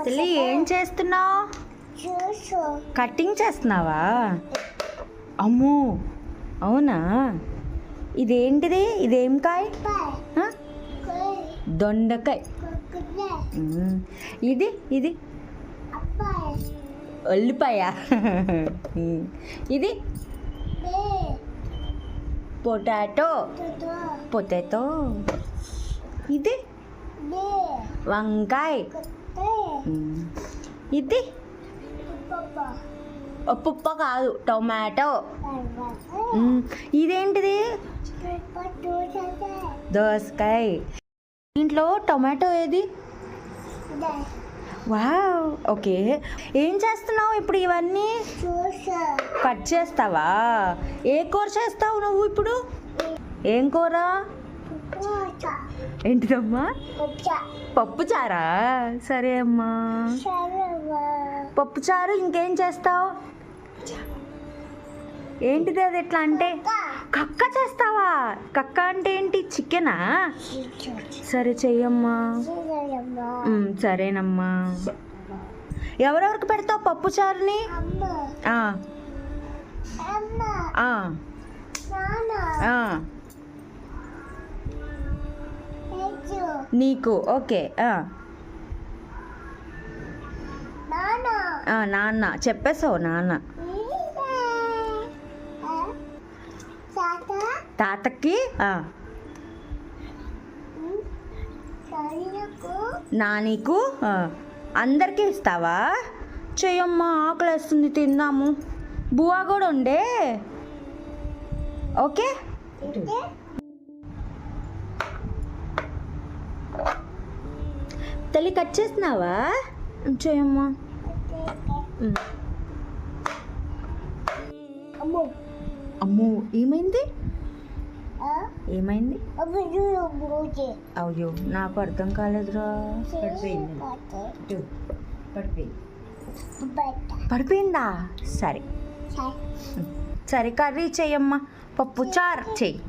తల్లి ఏం చేస్తున్నావు? కటింగ్ చేస్తున్నావా? అమ్మో అవునా? ఇదేంటిది? ఇదేం కాయ? దొండకాయ. ఇది ఇది ఉల్లిపాయ. ఇది పొటాటో. పొటాటో. ఇది వంకాయ. ఇది పప్పు కాదు, టొమాటో. ఇదేంటిది? దోసకాయ. దీంట్లో టొమాటో ఏది? వావ్. ఓకే, ఏం చేస్తున్నావు ఇప్పుడు? ఇవన్నీ కట్ చేస్తావా? ఏ కూర చేస్తావు నువ్వు ఇప్పుడు? ఏం కూర? ఏంటిదమ్మా? పప్పు చారా? సరే అమ్మా. పప్పు చారు. ఇంకేం చేస్తావు? ఏంటిది అది? ఎట్లా అంటే కక్క చేస్తావా? కక్క అంటే ఏంటి? చికెనా? సరే చెయ్యమ్మా. సరేనమ్మా. ఎవరెవరికి పెడతావు పప్పు చారుని? నీకు. ఓకే. నాన్న చెప్పేసావు. నాన్న. తాతకి. నానీకు. అందరికీ ఇస్తావా? చెయ్యమ్మా, ఆకలి వేస్తుంది, తిందాము. బువ్వా కూడా ఉండే. ఓకే. తల్లి కట్ చేస్తున్నావా? చెయ్యమ్మా. అమ్మో ఏమైంది? ఏమైంది? అయ్యో నాకు అర్థం కాలేదురా. పడిపోయిందా? సరే సరే, కర్రీ చెయ్యమ్మా. పప్పు చారు చెయ్యి.